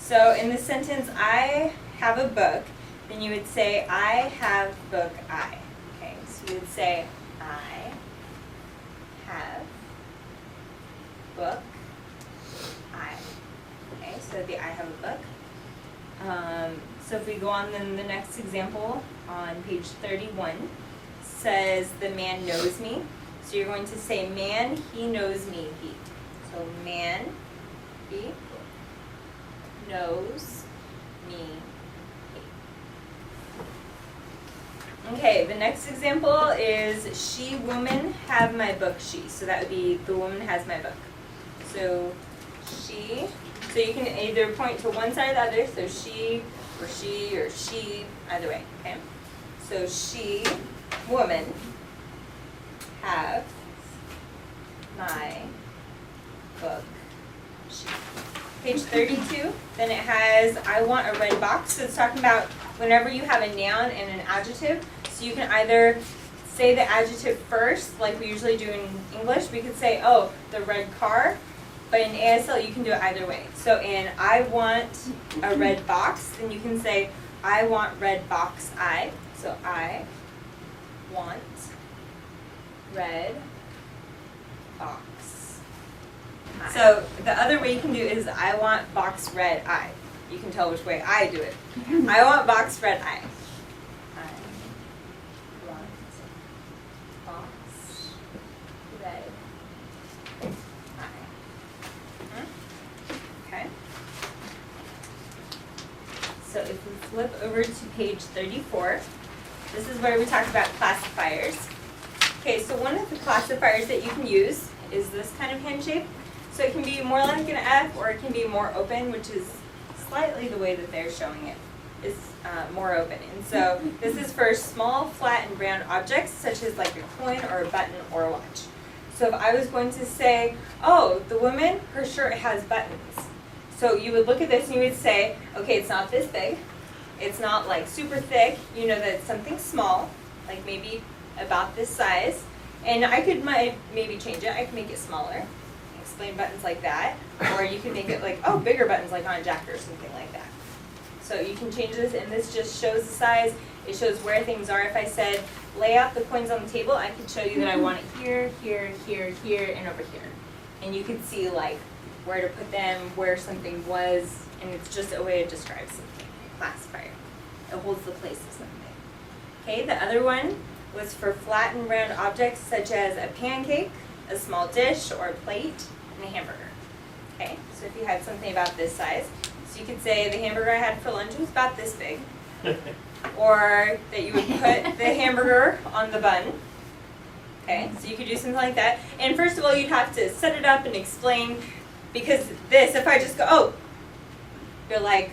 So in the sentence, I have a book, then you would say, I have book I. Okay, so you would say, I have book I. Okay, so it'd be I have a book. So if we go on, then the next example on page 31 says the man knows me. So you're going to say man, he knows me, he. So man, he knows me, he. Okay, the next example is she, woman, have my book, she. So that would be the woman has my book. So she, so you can either point to one side or the other, so she, either way, okay? So she, woman, have my book, she. Page 32, then it has I want a red box. So it's talking about whenever you have a noun and an adjective. So you can either say the adjective first, like we usually do in English. We could say, oh, the red car. But in ASL, you can do it either way. So in I want a red box, then you can say I want red box I. So I want red box I. So the other way you can do it is I want box red I. You can tell which way I do it. I want box red I. I want box red I. Okay. So if we flip over to page 34, this is where we talk about classifiers. Okay, so one of the classifiers that you can use is this kind of hand shape. So it can be more like an F or it can be more open, which is slightly the way that they're showing it is more open. And so this is for small, flat, and round objects such as like a coin or a button or a watch. So if I was going to say, oh, the woman, her shirt has buttons. So you would look at this and you would say, okay, it's not this big. It's not like super thick. You know that it's something small, like maybe about this size. And I could maybe change it. I could make it smaller. Explain buttons like that. Or you could make it like, oh, bigger buttons like on a jacket or something like that. So you can change this, and this just shows the size. It shows where things are. If I said, lay out the coins on the table, I could show you that I want it here, here, here, here, and over here. And you could see like where to put them, where something was, and it's just a way to describe something, a classifier. It holds the place of something. Okay, the other one was for flat and round objects such as a pancake, a small dish, or a plate, and a hamburger. Okay, so if you had something about this size, so you could say the hamburger I had for lunch was about this big. Or that you would put the hamburger on the bun. Okay, so you could do something like that. And first of all, you'd have to set it up and explain, because this, if I just go, oh, you're like,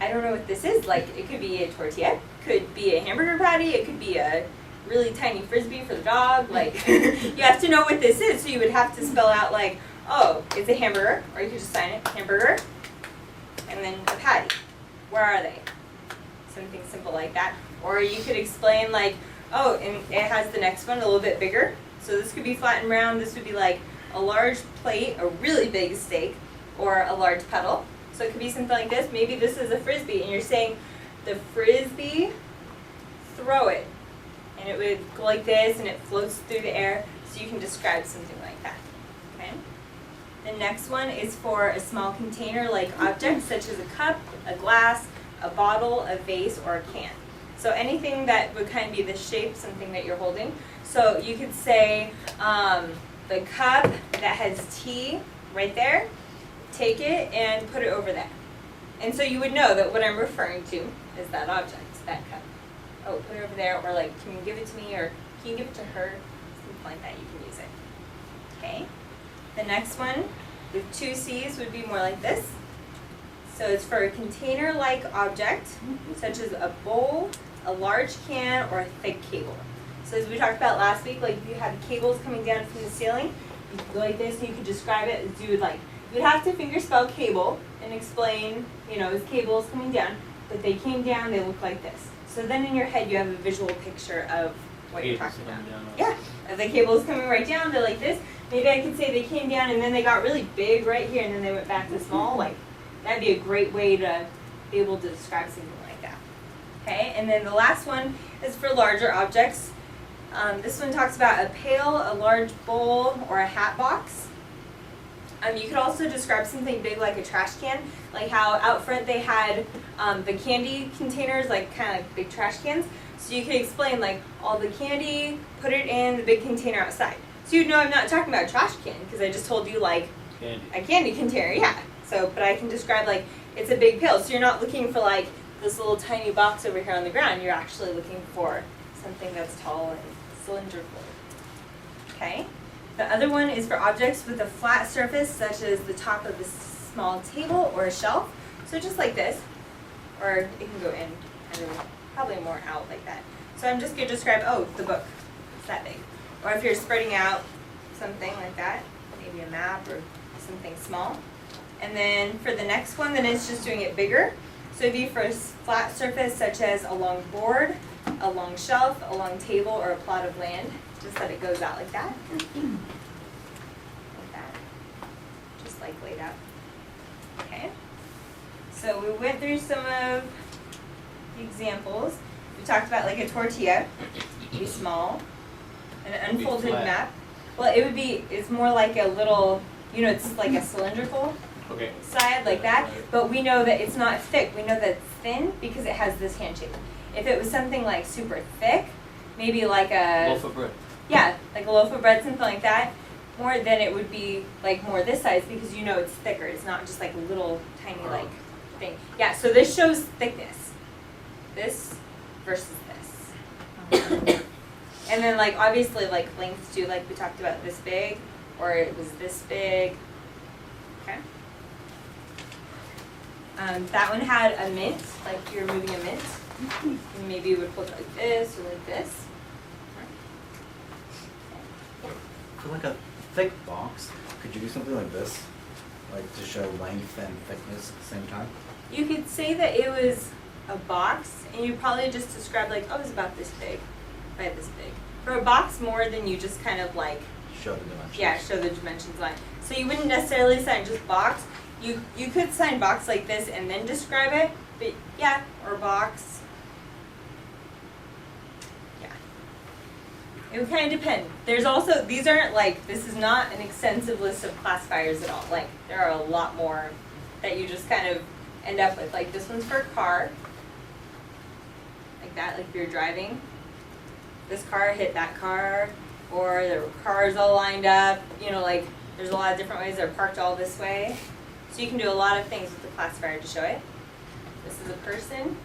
I don't know what this is. Like, it could be a tortilla, could be a hamburger patty, it could be a really tiny Frisbee for the dog. Like, you have to know what this is, so you would have to spell out like, oh, it's a hamburger, or you could just sign it, hamburger, and then a patty. Where are they? Something simple like that. Or you could explain like, oh, and it has the next one a little bit bigger. So this could be flat and round. This would be like a large plate, a really big steak, or a large pedal. So it could be something like this. Maybe this is a Frisbee, and you're saying the Frisbee, throw it. And it would go like this, and it floats through the air, so you can describe something like that. Okay? The next one is for a small container-like object, such as a cup, a glass, a bottle, a vase, or a can. So anything that would kind of be the shape, something that you're holding. So you could say the cup that has tea right there, take it and put it over there. And so you would know that what I'm referring to is that object, that cup. Oh, put it over there, or like, can you give it to me, or can you give it to her? Something like that, you can use it. Okay. The next one with two C's would be more like this. So it's for a container-like object, such as a bowl, a large can, or a thick cable. So as we talked about last week, like if you had cables coming down from the ceiling, you could go like this, and you could describe it as you would have to finger spell cable and explain, as cables coming down, but they came down, they look like this. So then in your head you have a visual picture of what you're talking about. Yeah, if the cables coming right down, they're like this. Maybe I could say they came down and then they got really big right here, and then they went back to small, like That'd be a great way to be able to describe something like that. Okay, and then the last one is for larger objects. This one talks about a pail, a large bowl, or a hat box. You could also describe something big like a trash can, like how out front they had the candy containers, like kind of like big trash cans. So you could explain like all the candy, put it in the big container outside. So you'd know I'm not talking about a trash can because I just told you like a candy container, yeah. So, but I can describe like it's a big pail. So you're not looking for like this little tiny box over here on the ground. You're actually looking for something that's tall and cylindrical. Okay. The other one is for objects with a flat surface, such as the top of a small table or a shelf. So just like this, or it can go in kind of probably more out like that. So I'm just going to describe, oh, the book, it's that big. Or if you're spreading out something like that, maybe a map or something small. And then for the next one, then it's just doing it bigger. So it'd be for a flat surface, such as a long board, a long shelf, a long table, or a plot of land. Just that it goes out like that. Like that. Just like laid out. Okay. So we went through some of the examples. We talked about like a tortilla. It'd be small. An unfolded map. Well, it would be, it's more like a little, you know, it's like a cylindrical side like that. But we know that it's not thick. We know that it's thin because it has this hand shape. If it was something like super thick, maybe like a loaf of bread. Yeah, like a loaf of bread, something like that. More than it would be like more this size because you know it's thicker. It's not just like a little tiny like thing. Yeah, so this shows thickness. This versus this. And then like obviously like length too, like we talked about this big or it was this big. Okay. That one had a mint, like you're moving a mint. Maybe it would look like this or like this. For like a thick box, could you do something like this? Like to show length and thickness at the same time? You could say that it was a box, and you probably just describe like, oh, it's about this big, by this big. For a box, more than you just kind of like show the dimensions. Yeah, show the dimensions line. So you wouldn't necessarily sign just box. You could sign box like this and then describe it, but yeah, or box. It would kind of depend. There's also, these aren't like, this is not an extensive list of classifiers at all. Like, there are a lot more that you just kind of end up with. Like, this one's for a car. Like that, like if you're driving. This car hit that car, or there were cars all lined up. You know, like, there's a lot of different ways they're parked all this way. So you can do a lot of things with the classifier to show it. This is a person.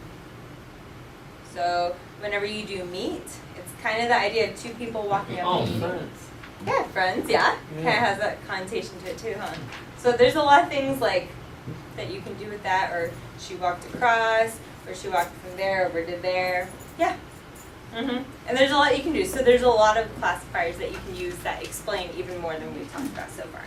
So whenever you do meet, it's kind of the idea of two people walking up. Oh, friends. Yeah, friends, yeah. Kind of has that connotation to it too, huh? So there's a lot of things like that you can do with that, or she walked across, or she walked from there over to there. Yeah. And there's a lot you can do. So there's a lot of classifiers that you can use that explain even more than we've talked about so far.